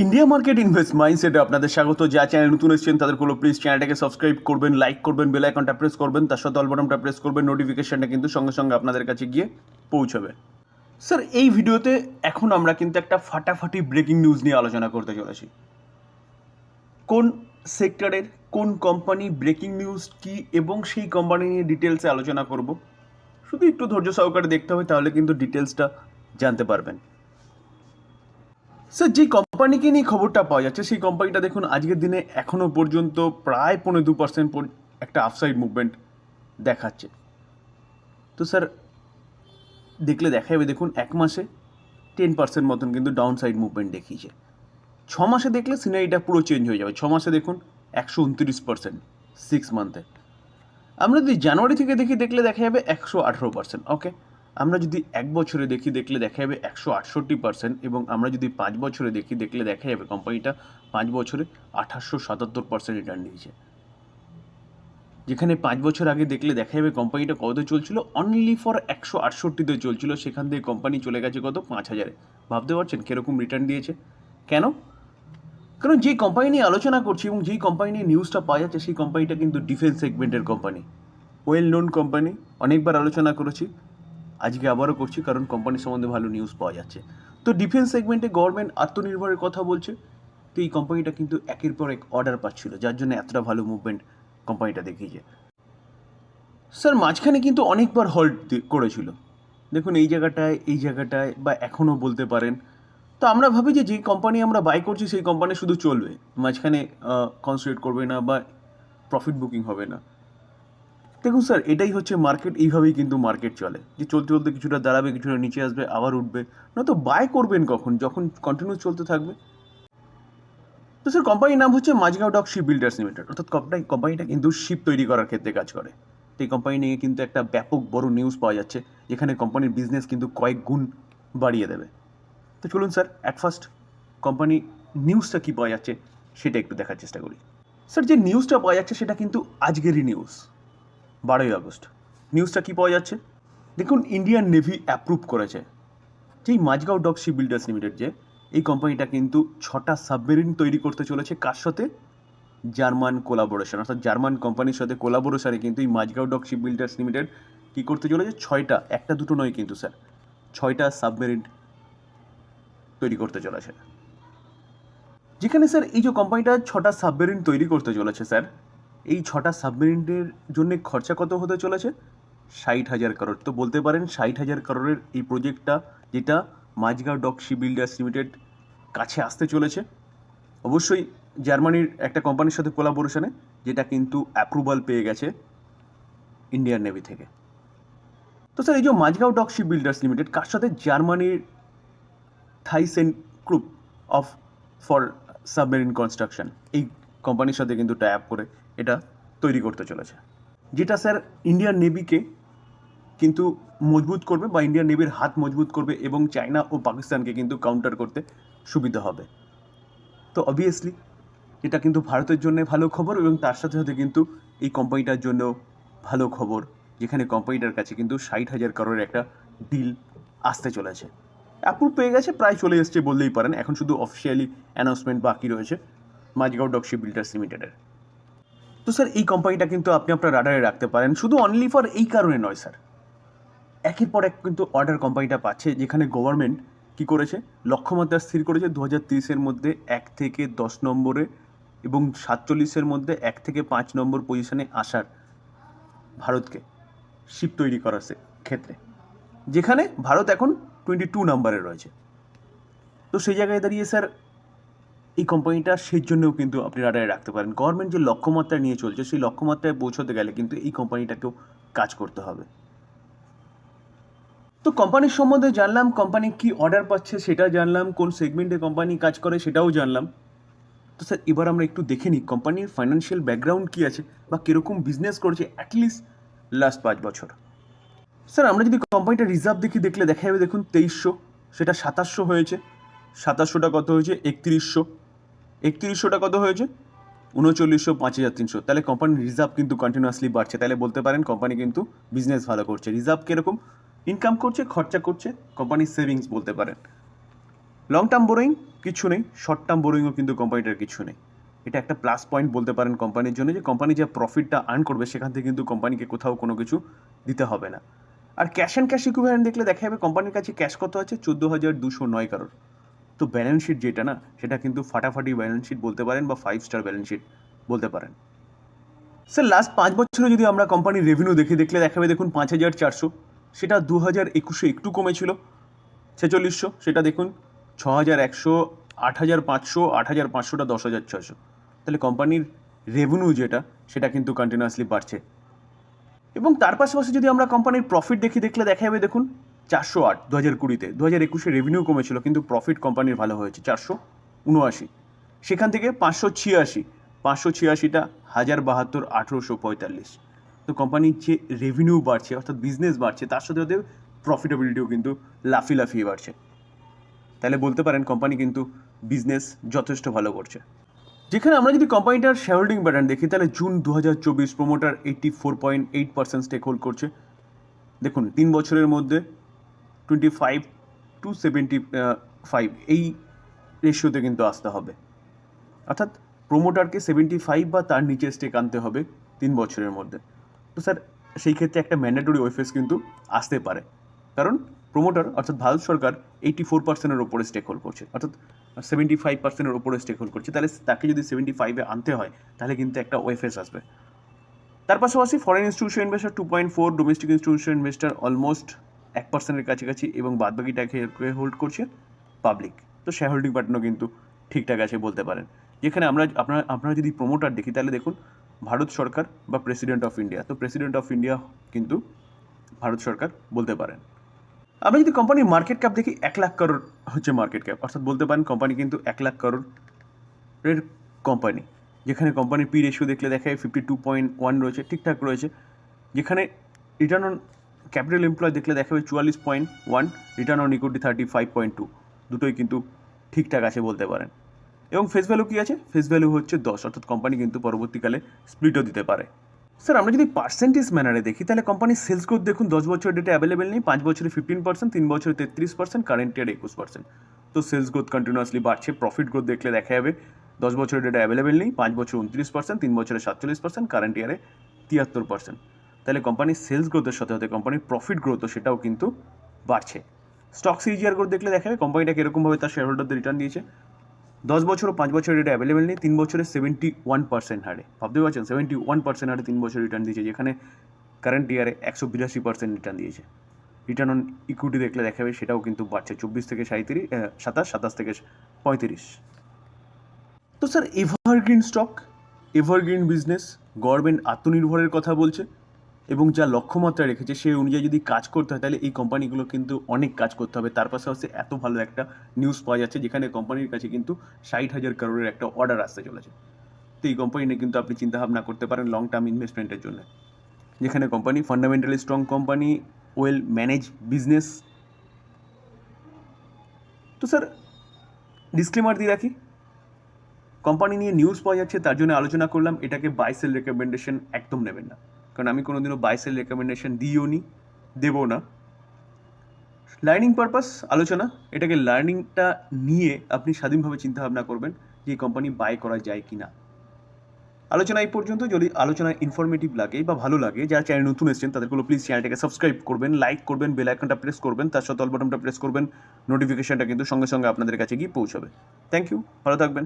India market invest মাইন্ডসেটে আপনাদের স্বাগত। যা চ্যানেল নতুন এসেছেন তাদের কোনো প্লিজ চ্যানেলটাকে সাবস্ক্রাইব করবেন, লাইক করবেন, বেল আইকনটা প্রেস করবেন, তার সাথে অল বাটনটা প্রেস করবেন। নোটিফিকেশনটা কিন্তু সঙ্গে সঙ্গে আপনাদের কাছে গিয়ে পৌঁছবে। স্যার, এই ভিডিওতে এখন আমরা কিন্তু একটা ফাটাফাটি ব্রেকিং নিউজ নিয়ে আলোচনা করতে চলেছি। কোন সেক্টরের কোন কোম্পানি, ব্রেকিং নিউজ কী এবং সেই কোম্পানি নিয়ে ডিটেলসে আলোচনা করব। শুধু একটু ধৈর্য সহকারে দেখতে হবে, তাহলে কিন্তু ডিটেলসটা জানতে পারবেন। স্যার, যে কোম্পানিকে নিয়ে খবরটা পাওয়া যাচ্ছে সেই কোম্পানিটা দেখুন আজকের দিনে এখনও পর্যন্ত প্রায় 2% একটা আপসাইড মুভমেন্ট দেখাচ্ছে। তো স্যার দেখলে দেখা যাবে, দেখুন এক মাসে 10% মতন কিন্তু ডাউন সাইড মুভমেন্ট দেখিয়েছে। 6 মাসে দেখলে সিনারিটা পুরো চেঞ্জ হয়ে যাবে। 6 মাসে দেখুন 129%, 6 মান্থে। আমরা যদি জানুয়ারি থেকে দেখলে দেখা যাবে 118%। ওকে, আমরা যদি 1 বছরে দেখলে দেখা যাবে 168%, এবং আমরা যদি 5 বছরে দেখলে দেখা যাবে কোম্পানিটা 5 বছরে 2877% রিটার্ন দিয়েছে। যেখানে 5 বছর আগে দেখলে দেখা যাবে কোম্পানিটা কত চলছিল, অনলি ফর 168-তে চলছিল, সেখান থেকে কোম্পানি চলে গেছে কত, 5,000-এ। ভাবতে পারছেন কীরকম রিটার্ন দিয়েছে? কেন? কারণ যেই কোম্পানি নিয়ে আলোচনা করছি এবং যেই কোম্পানি নিয়ে নিউজটা পাওয়া যাচ্ছে সেই কোম্পানিটা কিন্তু ডিফেন্স সেগমেন্টের কোম্পানি, ওয়েল নোন কোম্পানি। অনেকবার আলোচনা করেছি, আজকে আবারও করছি, কারণ কোম্পানির সম্বন্ধে ভালো নিউজ পাওয়া যাচ্ছে। তো ডিফেন্স সেগমেন্টে গভর্নমেন্ট আত্মনির্ভরের কথা বলছে, তো এই কোম্পানিটা কিন্তু একের পর এক অর্ডার পাচ্ছিল, যার জন্য এতটা ভালো মুভমেন্ট কোম্পানিটা দেখিয়েছে। স্যার, মাঝখানে কিন্তু অনেকবার হল্ট করেছিল, দেখুন এই জায়গাটায় বা এখনও বলতে পারেন। তো আমরা ভাবি যে যেই কোম্পানি আমরা বাই করছি সেই কোম্পানি শুধু চলবে, মাঝখানে কনসেন্ট্রেট করবে না বা প্রফিট বুকিং হবে না। দেখুন স্যার, এটাই হচ্ছে মার্কেট, এইভাবেই কিন্তু মার্কেট চলে, যে চলতে চলতে কিছুটা দাঁড়াবে, কিছুটা নিচে আসবে, আবার উঠবে। নয়তো বাই করবেন কখন, যখন কন্টিনিউ চলতে থাকবে। তো স্যার, কোম্পানির নাম হচ্ছে Mazagon doc ship builders Limited, অর্থাৎ কোম্পানিটা কিন্তু শিপ তৈরি করার ক্ষেত্রে কাজ করে। তো এই কোম্পানি নিয়ে কিন্তু একটা ব্যাপক বড় নিউজ পাওয়া যাচ্ছে, যেখানে কোম্পানির বিজনেস কিন্তু কয়েক গুণ বাড়িয়ে দেবে। তো চলুন স্যার, অ্যাট ফার্স্ট কোম্পানি নিউজটা কী পাওয়া যাচ্ছে সেটা একটু দেখার চেষ্টা করি। স্যার, যে নিউজটা পাওয়া যাচ্ছে সেটা কিন্তু আজকেরই নিউজ, 12ই আগস্ট। নিউজটা কী পাওয়া যাচ্ছে দেখুন, ইন্ডিয়ান নেভি অ্যাপ্রুভ করেছে যেই Mazagon doc ship builders Limited, যে এই কোম্পানিটা কিন্তু 6টা সাবমেরিন তৈরি করতে চলেছে। কার সাথে? জার্মান কোলাবোরেশন, অর্থাৎ জার্মান কোম্পানির সাথে কোলাবোরেশনে কিন্তু এই Mazagon doc ship builders limited কী করতে চলেছে, 6টা, একটা দুটো নয় কিন্তু স্যার, 6টা সাবমেরিন তৈরি করতে চলেছে। যেখানে স্যার এই যে কোম্পানিটা 6টা সাবমেরিন তৈরি করতে চলেছে, স্যার এই 6টা সাবমেরিনের জন্য খরচা কত হতে চলেছে? 60,000 করোড়। তো বলতে পারেন 60,000 করোড়ের এই প্রজেক্টটা, যেটা Mazagon doc ship builders Limited কাছে আসতে চলেছে, অবশ্যই জার্মানির একটা কোম্পানির সাথে কোলাবোরেশনে, যেটা কিন্তু অ্যাপ্রুভাল পেয়ে গেছে ইন্ডিয়ান নেভি থেকে। তো স্যার এই যে Mazagon doc ship builders limited কার সাথে? জার্মানির Thyssen group of for submarine construction, এই কোম্পানির সাথে কিন্তু টাই আপ করে এটা তৈরি করতে চলেছে, যেটা স্যার ইন্ডিয়ান নেভিকে কিন্তু মজবুত করবে বা ইন্ডিয়ান নেভির হাত মজবুত করবে, এবং চায়না ও পাকিস্তানকে কিন্তু কাউন্টার করতে সুবিধা হবে। তো অবভিয়াসলি এটা কিন্তু ভারতের জন্য ভালো খবর, এবং তার সাথে সাথে কিন্তু এই কোম্পানিটার জন্য ভালো খবর, যেখানে কোম্পানিটার কাছে কিন্তু 60,000 করোড়ের একটা ডিল আসতে চলেছে। অ্যাপ্রুভ পেয়ে গেছে, প্রায় চলে এসছে বললেই পারেন, এখন শুধু অফিসিয়ালি অ্যানাউন্সমেন্ট বাকি রয়েছে মাঝগাঁও ডক শিপ বিল্ডার্স লিমিটেডের। তো স্যার এই কোম্পানিটা কিন্তু আপনি আপনার রাডারে রাখতে পারেন, শুধু অনলি ফর এই কারণে নয় স্যার, একের পর এক কিন্তু অর্ডার কোম্পানিটা পাচ্ছে, যেখানে গভর্নমেন্ট কী করেছে, লক্ষ্যমাত্রা স্থির করেছে 2030-এর মধ্যে 1 থেকে 10 নম্বরে এবং 47-এর মধ্যে 1 থেকে 5 নম্বর পজিশনে আসার ভারতকে শিপ তৈরি করার ক্ষেত্রে, যেখানে ভারত এখন 22 নম্বরে রয়েছে। তো সেই জায়গায় দাঁড়িয়ে স্যার এই কোম্পানিটা সেই জন্যও কিন্তু আপনি রাডারে রাখতে পারেন। গভর্নমেন্ট যে লক্ষ্যমাত্রায় নিয়ে চলছে সেই লক্ষ্যমাত্রায় পৌঁছতে গেলে কিন্তু এই কোম্পানিটাকেও কাজ করতে হবে। তো কোম্পানির সম্বন্ধে জানলাম, কোম্পানি কি অর্ডার পাচ্ছে সেটা জানলাম, কোন সেগমেন্টে কোম্পানি কাজ করে সেটাও জানলাম। তো স্যার এবার আমরা একটু দেখে নিই কোম্পানির ফাইন্যান্সিয়াল ব্যাকগ্রাউন্ড কী আছে বা কীরকম বিজনেস করেছে অ্যাটলিস্ট লাস্ট 5 বছর। স্যার আমরা যদি কোম্পানিটা রিজার্ভ দেখলে দেখা যাবে, দেখুন 2300, সেটা 2700 হয়েছে, 2700টা কত হয়েছে, 3100, 3100টা কত হয়েছে, 3900, 5300। তাহলে কোম্পানির রিজার্ভ কিন্তু কন্টিনিউয়াসলি বাড়ছে, তাহলে বলতে পারেন কোম্পানি কিন্তু বিজনেস ভালো করছে। রিজার্ভ কীরকম? ইনকাম করছে, খরচা করছে, কোম্পানির সেভিংস বলতে পারেন। লং টার্ম বোরোয়িং কিছু নেই, শর্ট টার্ম বোরিংও কিন্তু কোম্পানিটার কিছু নেই। এটা একটা প্লাস পয়েন্ট বলতে পারেন কোম্পানির জন্য, যে কোম্পানি যে প্রফিটটা আর্ন করবে সেখান থেকে কিন্তু কোম্পানিকে কোথাও কোনো কিছু দিতে হবে না। আর ক্যাশ অ্যান্ড ক্যাশ ইকুইভ্যালেন্ট দেখলে দেখা যাবে কোম্পানির কাছে ক্যাশ কত আছে, 14,209 কারোর। তো ব্যালেন্স শিট যেটা না, সেটা কিন্তু ফাটাফাটি ব্যালেন্স শিট বলতে পারেন বা 5 স্টার ব্যালেন্স শিট বলতে পারেন। স্যার লাস্ট 5 বছরে যদি আমরা কোম্পানির রেভিনিউ দেখলে দেখাবে দেখুন 5,400, সেটা 2021-এ একটু কমেছিল 4600, সেটা দেখুন 6,100, 8,500, 8,500টা 10,600। তাহলে কোম্পানির রেভিনিউ যেটা সেটা কিন্তু কন্টিনিউয়াসলি বাড়ছে। এবং তার পাশাপাশি যদি আমরা কোম্পানির প্রফিট দেখলে দেখা যাবে দেখুন 408 2020-তে, 2021-এ রেভিনিউ কমেছিল কিন্তু প্রফিট কোম্পানির ভালো হয়েছে 479, সেখান থেকে 586টা 1,072, 1,845। তো কোম্পানির যে রেভিনিউ বাড়ছে অর্থাৎ বিজনেস বাড়ছে, তার সাথে সাথে প্রফিটেবিলিটিও কিন্তু লাফিয়ে বাড়ছে। তাহলে বলতে পারেন কোম্পানি কিন্তু বিজনেস যথেষ্ট ভালো করছে। যেখানে আমরা যদি কোম্পানিটার শেয়ার হোল্ডিং প্যাটার্ন দেখি, তাহলে জুন 2024 প্রোমোটার 84.8% স্টেক হোল্ড করছে। দেখুন 3 বছরের মধ্যে 25-75 এই রেশিওতে কিন্তু আসতে হবে, অর্থাৎ প্রোমোটারকে 75 বা তার নিচে স্টেক আনতে হবে 3 বছরের মধ্যে। তো স্যার সেই ক্ষেত্রে একটা ম্যান্ডেটরি ওএফএস কিন্তু আসতে পারে, কারণ প্রোমোটার অর্থাৎ ভারত সরকার 84%-এর ওপরে স্টেক হোল্ড করছে, অর্থাৎ 75%-এর ওপরে স্টেক হোল্ড করছে। তাহলে তাকে যদি 75-এ আনতে হয় তাহলে কিন্তু একটা ওএফএস আসবে। তার পাশাপাশি foreign institution investor 2.4, domestic institution investor almost 1%-এর কাছাকাছি, এবং বাদবাকিটাকে হোল্ড করছে পাবলিক। তো শেয়ার হোল্ডিং প্যাটার্নও কিন্তু ঠিকঠাক আছে বলতে পারেন। যেখানে আপনারা যদি প্রোমোটার দেখি তাহলে দেখুন ভারত সরকার বা প্রেসিডেন্ট অফ ইন্ডিয়া, তো প্রেসিডেন্ট অফ ইন্ডিয়া কিন্তু ভারত সরকার বলতে পারেন। আমরা যদি কোম্পানির মার্কেট ক্যাপ দেখি 1 লাখ করোড় হচ্ছে মার্কেট ক্যাপ, অর্থাৎ বলতে পারেন কোম্পানি কিন্তু 1 লাখ করোড়ের কোম্পানি। যেখানে কোম্পানির পি রেশিও দেখলে দেখা যায় 52.1 রয়েছে, ঠিকঠাক রয়েছে। যেখানে রিটার্ন অন ক্যাপিটাল এমপ্লয় দেখলে দেখা যাবে 44.1, রিটার্ন অন ইকুইটি 35.2, দুটোই কিন্তু ঠিকঠাক আছে বলতে পারেন। এবং ফেস ভ্যালু কী আছে, ফেস ভ্যালু হচ্ছে 10, অর্থাৎ কোম্পানি কিন্তু পরবর্তীকালে স্প্লিটও দিতে পারে। স্যার আমরা যদি পার্সেন্টেজ ম্যানারে দেখি তাহলে কোম্পানির সেলস গ্রোথ দেখুন 10 বছরের ডেটা অ্যাভেলেবেল নেই, 5 বছরে 15%, 3 বছরে 33%, কারেন্ট ইয়ারে 21%। তো সেলস গ্রোথ কন্টিনিউয়াসলি বাড়ছে। প্রফিট গ্রোথ দেখলে দেখা যাবে 10 বছরের ডেটা অ্যাভেলেবেল নেই, 5 বছরে 29%, 3 বছরে 47%, কারেন্ট ইয়ারে 73%। তাহলে কোম্পানির সেলস গ্রোথের সাথে সাথে কোম্পানির প্রফিট গ্রোথও সেটাও কিন্তু বাড়ছে। স্টক সিজিআর গ্রোথ দেখলে দেখা যাবে কোম্পানিটা কীরকমভাবে তার শেয়ার হোল্ডারদের রিটার্ন দিয়েছে। 10 বছর ও 5 বছরের ডেটা অ্যাভেলেবেল নেই, 3 বছরে 71% হারে, ভাবতে পারছেন 71% হারে 3 বছর রিটার্ন দিয়েছে, যেখানে কারেন্ট ইয়ারে 182% রিটার্ন দিয়েছে। রিটার্ন অন ইকুইটি দেখলে দেখাবে সেটাও কিন্তু বাড়ছে 24 থেকে 27, 27 থেকে 35। তো sir evergreen stock, evergreen business, government আত্মনির্ভরের কথা বলছে এবং যা লক্ষ্যমাত্রা রেখেছে সেই অনুযায়ী যদি কাজ করতে হয় তাহলে এই কোম্পানিগুলো কিন্তু অনেক কাজ করতে হবে। তার পাশাপাশি এত ভালো একটা নিউজ পাওয়া যাচ্ছে যেখানে কোম্পানির কাছে কিন্তু 60,000 করোড়ের একটা অর্ডার আসতে চলেছে। তো এই কোম্পানি নিয়ে কিন্তু আপনি চিন্তাভাবনা করতে পারেন লং টার্ম ইনভেস্টমেন্টের জন্য, যেখানে company fundamentally strong company, well manage business. তো স্যার ডিসক্লেমার দিয়ে রাখি, কোম্পানি নিয়ে নিউজ পাওয়া যাচ্ছে তার জন্য আলোচনা করলাম, এটাকে বাই সেল রেকমেন্ডেশন একদম নেবেন না, কারণ আমি কোনোদিনও বাই সেল রেকমেন্ডেশন দিইও নি, দেবো না। লার্নিং পারপাস আলোচনা, এটাকে লার্নিংটা নিয়ে আপনি স্বাধীনভাবে চিন্তাভাবনা করবেন যে কোম্পানি বাই করা যায় কি না। আলোচনা এই পর্যন্ত। যদি আলোচনা ইনফরমেটিভ লাগে বা ভালো লাগে, যারা চ্যানেল নতুন এসেছেন তাদেরগুলো প্লিজ চ্যানেলটাকে সাবস্ক্রাইব করবেন, লাইক করবেন, বেল আইকনটা প্রেস করবেন, তার সাথে অল বাটনটা প্রেস করবেন, নোটিফিকেশনটা কিন্তু সঙ্গে সঙ্গে আপনাদের কাছে গিয়ে পৌঁছাবে। থ্যাংক ইউ, ভালো থাকবেন।